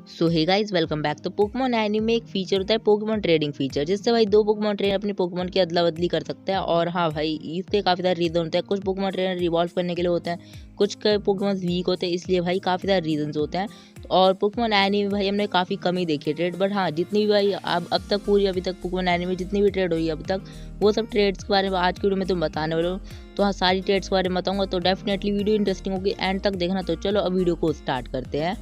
सो hey guys, welcome back. तो Pokemon anime में एक फीचर होता है पोकेमॉन ट्रेडिंग फीचर, जिससे भाई दो पोकेमॉन ट्रेनर अपने पोकेमॉन की अदला बदली कर सकते हैं। और हाँ भाई, इसके काफ़ी सारे रीज़न होते हैं। कुछ पोकेमॉन ट्रेनर रिवॉल्व करने के लिए होते हैं, कुछ के पोकेमॉन वीक होते हैं, इसलिए भाई काफ़ी सारे रीजंस होते हैं। और पोकेमॉन एनीमे में भाई हमने काफ़ी कम ही देखी है ट्रेड, बट हाँ जितनी भी भाई अब तक पूरी अभी तक पोकेमॉन एनीमे में जितनी भी ट्रेड हुई है अभी तक, वो सब ट्रेड्स के बारे में आज की वीडियो में तुम बताने वाले हो। तो हाँ, सारी ट्रेड्स के बारे में बताऊंगा, तो डेफिनेटली वीडियो इंटरेस्टिंग होगी, एंड तक देखना। तो चलो अब वीडियो को स्टार्ट करते हैं।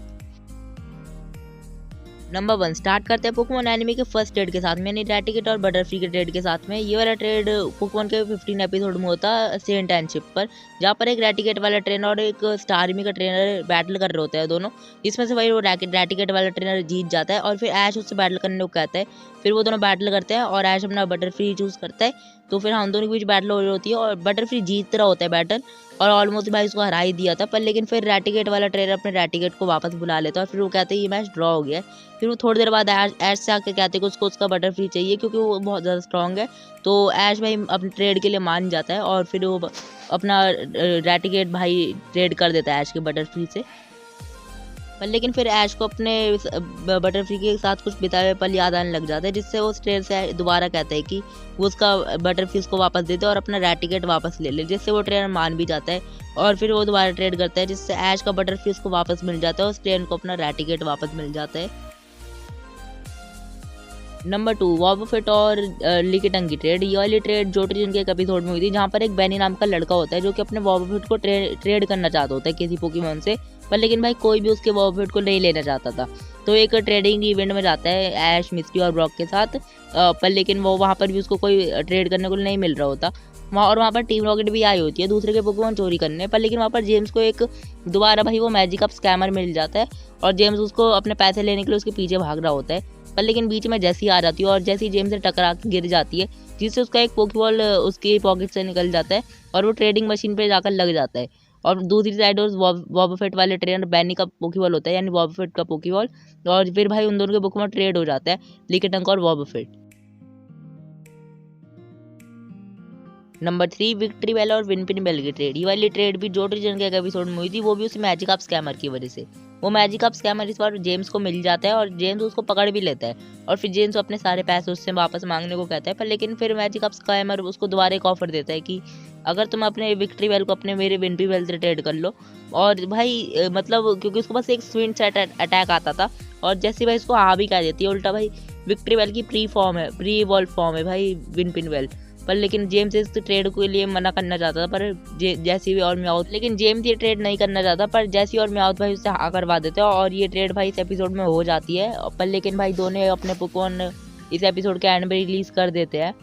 नंबर 1 स्टार्ट करते हैं पोकेमॉन एनिमे के फर्स्ट ट्रेड के साथ में, यानी रैटिकेट और बटरफ्री के ट्रेड के साथ में। ये वाला ट्रेड पोकेमॉन के 15 एपिसोड में होता है सेंट एंड शिप पर, जहाँ पर एक रैटिकेट वाला ट्रेनर और एक स्टारमी का ट्रेनर बैटल कर रहे होते हैं दोनों। इसमें से भाई वो रैटिकेट वाला ट्रेनर जीत जाता है और फिर ऐश उससे बैटल करने को कहता है। फिर वो दोनों बैटल करते हैं और ऐश अपना बटरफ्री चूज करता है। तो फिर हम दोनों के बीच बैटल हो रही होती है और बटरफ्री जीत रहा होता है बैटल, और ऑलमोस्ट भाई उसको हरा ही दिया था। पर लेकिन फिर रैटिकेट वाला ट्रेनर अपने रैटिकेट को वापस बुला लेता है और फिर वो कहते हैं ये मैच ड्रॉ हो गया है। फिर वो थोड़ी देर बाद ऐश से आके कहते हैं कि उसको उसका बटरफ्री चाहिए, क्योंकि वो बहुत ज़्यादा स्ट्रॉन्ग है। तो ऐश भाई अपने ट्रेड के लिए मान जाता है और फिर वो अपना रैटिकेट भाई ट्रेड कर देता है ऐश के बटरफ्री से। पर लेकिन फिर ऐश को अपने बटरफ्री के साथ कुछ बिताए हुए पल याद आने लग जाते हैं, जिससे वो उस ट्रेड से दोबारा कहता है कि वो उसका बटरफ्री उसको वापस दे दे और अपना रैटिकेट वापस ले ले, जिससे वो ट्रेनर मान भी जाता है। और फिर वो दोबारा ट्रेड करता है, जिससे ऐश का बटरफ्री उसको वापस मिल जाता है और उस ट्रेनर को अपना रैटिकेट वापस मिल जाता है। नंबर 2 वॉबोफेट और लिकिटंग की ट्रेड। ये वाली ट्रेड जोटोजन के एक एपिसोड में हुई थी, जहाँ पर एक बेनी नाम का लड़का होता है जो कि अपने वॉबोफेट को ट्रेड करना चाहता होता है किसी पोकेमॉन से। पर लेकिन भाई कोई भी उसके वॉबोफेट को नहीं लेना चाहता था। तो एक ट्रेडिंग इवेंट में जाता है ऐश, मिस्टी और ब्रॉक के साथ। पर लेकिन वो वहाँ पर भी उसको कोई ट्रेड करने को नहीं मिल रहा होता वहाँ। और वहाँ पर टीम रॉकेट भी आई होती है दूसरे के पोकेमॉन चोरी करने। पर लेकिन वहाँ पर जेम्स को एक दोबारा भाई वो मैजिक अप स्कैमर मिल जाता है और जेम्स उसको अपने पैसे लेने के लिए उसके पीछे भाग रहा होता है। पर लेकिन बीच में जैसी आ जाती है और जैसी जेम्स से टकरा के गिर जाती है, जिससे उसका एक पोकेबॉल उसकी पॉकेट से निकल जाता है और वो ट्रेडिंग मशीन पे जाकर लग जाता है। और दूसरी साइड उस वॉबोफेट वाले ट्रेनर बैनी का पोकेबॉल होता है, यानी वॉबोफेट का पोकेबॉल। और फिर भाई उन दोनों के पोकेमॉन ट्रेड हो जाता है, लिकेटंक और वॉबोफेट। नंबर 3 विक्ट्री बेल और विनपिन बेल की ट्रेड। ये वाली ट्रेड भी जो रीजन के एक एपिसोड में हुई थी, वो भी उस मैजिक अप स्कैमर की वजह से। वो मैजिक अप स्कैमर इस बार जेम्स को मिल जाता है और जेम्स उसको पकड़ भी लेता है। और फिर जेम्स अपने सारे पैसे उससे वापस मांगने को कहता है। पर लेकिन फिर मैजिक अप स्कैमर उसको दोबारा एक ऑफर देता है कि अगर तुम अपने विक्ट्री बेल को अपने मेरे विनपी बेल से ट्रेड कर लो। और भाई मतलब क्योंकि उसको बस एक स्विंग सेट अटैक आता था, और जैसे भाई उसको आ भी कह देती है उल्टा भाई विक्ट्री बेल की प्री इवॉल्व फॉर्म है भाई विनपिन बेल। पर लेकिन जेम्स इस ट्रेड के लिए मना करना चाहता था, पर जैसी भी और म्याउथ, लेकिन जेम्स ये ट्रेड नहीं करना चाहता। पर जैसी और म्याउथ भाई उससे हाँ करवा देते हैं और ये ट्रेड भाई इस एपिसोड में हो जाती है। पर लेकिन भाई दोनों अपने पोकेमॉन इस एपिसोड के एंड में रिलीज कर देते हैं।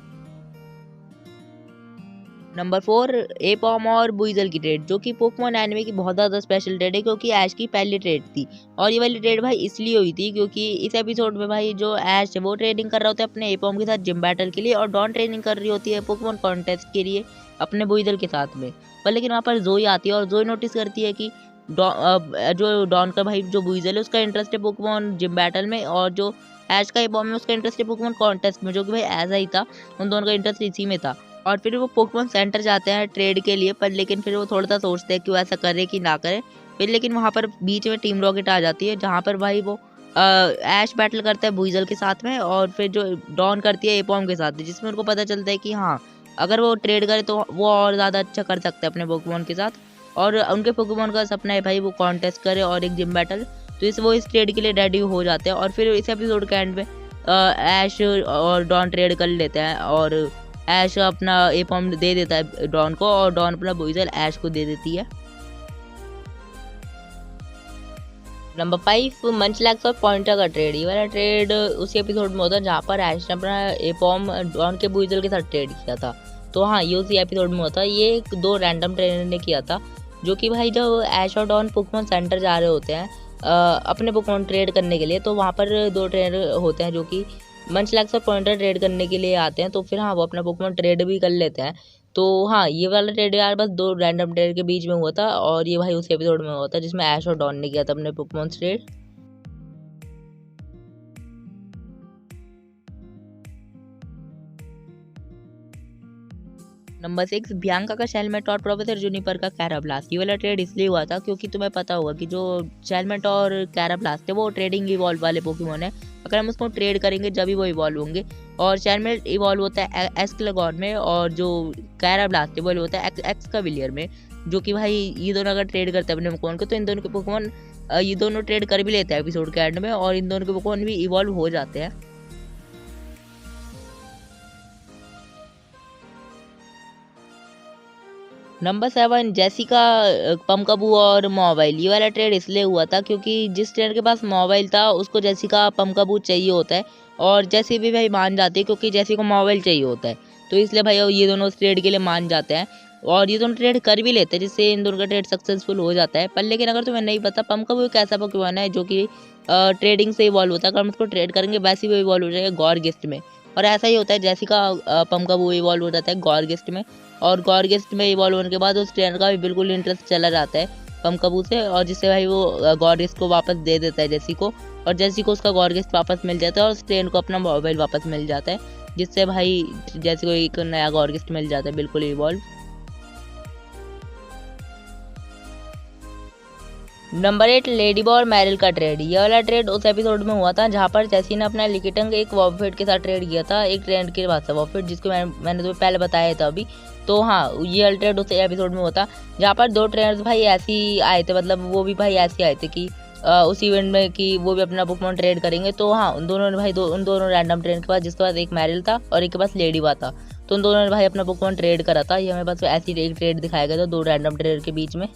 नंबर 4 एपॉम और बुइजल की ट्रेड, जो कि पोकेमॉन एनिमे की बहुत ज़्यादा स्पेशल ट्रेड है, क्योंकि ऐश की पहली ट्रेड थी। और ये वाली ट्रेड भाई इसलिए हुई थी क्योंकि इस एपिसोड में भाई जो ऐश है वो ट्रेनिंग कर रहा होता है अपने एपॉम के साथ जिम बैटल के लिए, और डॉन ट्रेनिंग कर रही होती है पोकेमॉन कॉन्टेस्ट के लिए अपने बुइजल के साथ में। पर लेकिन वहाँ पर जोई आती है और जोई नोटिस करती है कि जो डॉन का भाई जो बुइजल है उसका इंटरेस्ट है पोकेमॉन जिम बैटल में, और जो ऐश का एपॉम में उसका इंटरेस्ट है पोकेमॉन कॉन्टेस्ट में, जो कि भाई ऐसा ही था, उन दोनों का इंटरेस्ट इसी में था। और फिर वो पोकेमॉन सेंटर जाते हैं ट्रेड के लिए। पर लेकिन फिर वो थोड़ा सा सोचते हैं कि वो ऐसा करे कि ना करे। फिर लेकिन वहाँ पर बीच में टीम रॉकेट आ जाती है, जहाँ पर भाई वो ऐश बैटल करता है बुइजल के साथ में, और फिर जो डॉन करती है एपॉम के साथ, जिसमें उनको पता चलता है कि हाँ अगर वो ट्रेड करे तो वो और ज़्यादा अच्छा कर सकते हैं अपने पोकेमॉन के साथ। और उनके पोकेमॉन का सपना है भाई वो कॉन्टेस्ट करे और एक जिम बैटल। तो वो इस ट्रेड के लिए रेडी हो जाते हैं। और फिर इस एपिसोड के एंड में ऐश और डॉन ट्रेड कर लेते हैं, और ऐश अपना एपॉम दे देता है डॉन को, और डॉन अपना बुइजल ऐश को दे देती है। नंबर 5 मंचलैक्स और पॉइंटर का ट्रेड। ये वाला ट्रेड उसी एपिसोड में होता है जहाँ पर ऐश ने अपना एपॉम डॉन के बुइजल के साथ ट्रेड किया था। तो हाँ, ये उसी एपिसोड में होता है। ये दो रैंडम ट्रेनर ने किया था, जो कि भाई जब ऐश और डॉन पोकेमॉन सेंटर जा रहे होते हैं अपने पोकेमॉन ट्रेड करने के लिए, तो वहाँ पर दो ट्रेनर होते हैं जो कि मंचलैक्स और पॉइंटर ट्रेड करने के लिए आते हैं। तो फिर हाँ, वो अपना पोकेमॉन ट्रेड भी कर लेते हैं। तो हाँ, ये वाला ट्रेड यार बस दो रैंडम ट्रेड के बीच में हुआ था, और ये भाई उस एपिसोड में हुआ था जिसमें ऐश और डॉन ने किया था अपने पोकेमॉन ट्रेड। नंबर 6 बियांका का शेलमेट और प्रोफेसर जूनिपर का कैराब्लास्ट। ये वाला ट्रेड इसलिए हुआ था क्योंकि तुम्हें पता होगा कि जो शेलमेट और कैराब्लास्ट है वो ट्रेडिंग इवॉल्व वाले पोकेमोन है। अगर हम उसको ट्रेड करेंगे जब भी वो इवॉल्व होंगे। और शेलमेट इवॉल्व होता है एस्क्लेगॉन में और जो कैराब्लास्ट है वो होता है एक्सकाविलियर में। जो कि भाई ये दोनों अगर ट्रेड करते हैं अपने पोकेमोन को तो इन दोनों के पोकेमोन ये दोनों ट्रेड कर भी लेते हैं एपिसोड के एंड में और इन दोनों के पोकेमोन भी इवॉल्व हो जाते हैं। नंबर 7 जेसिका पमकाबू और मोबाइल। ये वाला ट्रेड इसलिए हुआ था क्योंकि जिस ट्रेड के पास मोबाइल था उसको जेसिका पमकाबू चाहिए होता है और जैसी भी भाई मान जाती है क्योंकि जैसी को मोबाइल चाहिए होता है। तो इसलिए भाई ये दोनों उस ट्रेड के लिए मान जाते हैं और ये दोनों ट्रेड कर भी लेते हैं जिससे इन दोनों का ट्रेड सक्सेसफुल हो जाता है। पर लेकिन अगर तुम्हें नहीं पता पमकाबू एक ऐसा पोकेमोन है जो कि ट्रेडिंग से इवॉल्व होता है। अगर हम उसको ट्रेड करेंगे वैसे ही वो इवॉल्व हो जाएगा गॉर्गिस्ट में। और ऐसा ही होता है जेसिका पमकाबू इवॉल्व हो जाता है गॉर्गिस्ट में और गॉर्गिस्ट में इवॉल्व होने के बाद उस ट्रेनर का भी बिल्कुल इंटरेस्ट चला जाता है पमकाबू से और जिससे भाई वो गॉर्गिस्ट को वापस दे देता है जेसी को और जेसी को उसका गॉर्गिस्ट वापस मिल जाता है और उस ट्रेन को अपना मोबाइल वापस मिल जाता है जिससे भाई जेसी को एक नया गॉर्गिस्ट मिल जाता है बिल्कुल इवॉल्व। नंबर 8 लेडीबॉय और मैरिल का ट्रेड। ये वाला ट्रेड उस एपिसोड में हुआ था जहाँ पर जेसी ने अपना लिकिटंग एक वॉफिट के साथ ट्रेड किया था एक ट्रेंड के बाद से वॉफिट जिसको मैंने तुम्हें पहले बताया था अभी। तो हाँ ये वाला ट्रेड उस एपिसोड में होता जहाँ पर दो ट्रेनर्स भाई ऐसे ही आए थे मतलब वो भी भाई ऐसे आए थे कि उस इवेंट में कि वो भी अपना पोकेमोन ट्रेड करेंगे। तो हाँ उन दोनों ने भाई उन दोनों रैंडम ट्रेड के पास जिसके पास एक मैरिल था और एक के पास लेडीबॉय था। तो उन दोनों ने भाई अपना पोकेमोन ट्रेड करा था। ये हमें बस ऐसी एक ट्रेड दिखाया गया था दो रैंडम ट्रेड के बीच में।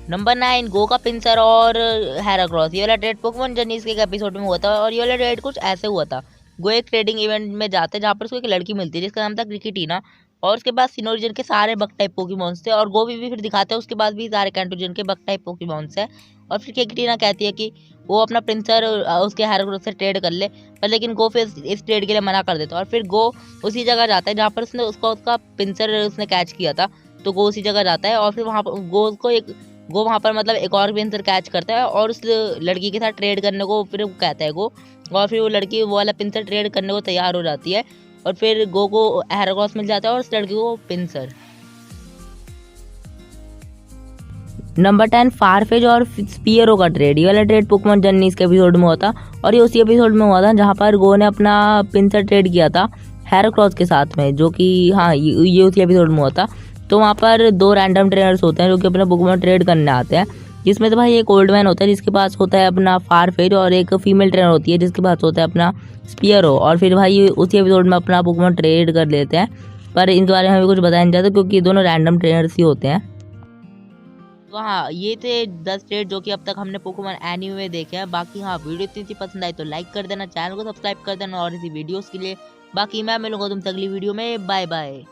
नंबर 9 गो का पिंसर और हैराक्रॉस। ये वाला ट्रेड पोकेमोन जर्नीज के एक एपिसोड में हुआ था और ये वाला ट्रेड कुछ ऐसे हुआ था। गो एक ट्रेडिंग इवेंट में जाते हैं जहाँ पर उसको एक लड़की मिलती है जिसका नाम था क्रिकेटीना और उसके बाद सिनोरिजन के सारे बग टाइप पोकेमोन्स थे और गो भी फिर दिखाते हैं उसके बाद भी सारे कैंटोजन के बग टाइप पोकेमोन्स है। और फिर क्रिकेटीना कहती है कि वो अपना पिंसर उसके हैराक्रॉस से ट्रेड कर ले पर लेकिन गो फिर इस ट्रेड के लिए मना कर देता है और फिर गो उसी जगह जाता है जहाँ पर उसने उसका पिंसर उसने कैच किया था। तो गो उसी जगह जाता है और फिर वहाँ पर गो वहाँ पर मतलब एक और पिंसर कैच करता है और उस लड़की के साथ ट्रेड करने को फिर कहता है गो और फिर वो लड़की वो वाला पिंसर ट्रेड करने को तैयार हो जाती है और फिर गो को हैराक्रॉस मिल जाता है और उस लड़की को पिंसर। नंबर 10 फारफेज और स्पीयरो का ट्रेड। ये वाला ट्रेड पोकेमोन जर्नीज के एपिसोड में हुआ था और ये उसी एपिसोड में हुआ था जहाँ पर गो ने अपना पिंसर ट्रेड किया था हैराक्रॉस के साथ में जो कि हाँ ये उसी एपिसोड में हुआ था। तो वहाँ पर दो रैंडम ट्रेनर्स होते हैं जो कि अपना पोकेमोन ट्रेड करने आते हैं जिसमें से भाई एक ओल्ड मैन होता है जिसके पास होता है अपना फारफेज और एक फीमेल ट्रेनर होती है जिसके पास होता है अपना स्पीयरो और फिर भाई उसी एपिसोड में अपना पोकेमोन ट्रेड कर लेते हैं। पर इनके बारे में हमें कुछ बताया नहीं जाता क्योंकि दोनों रैंडम ट्रेनर्स ही होते हैं। तो हाँ ये थे 10 ट्रेड जो कि अब तक हमने पोकेमोन एनीमे में देखे हैं। बाकी हाँ वीडियो इतनी पसंद आई तो लाइक कर देना चैनल को सब्सक्राइब कर देना और इसी वीडियोस के लिए। बाकी मैं मिलूंगा तुमसे अगली वीडियो में। Bye bye.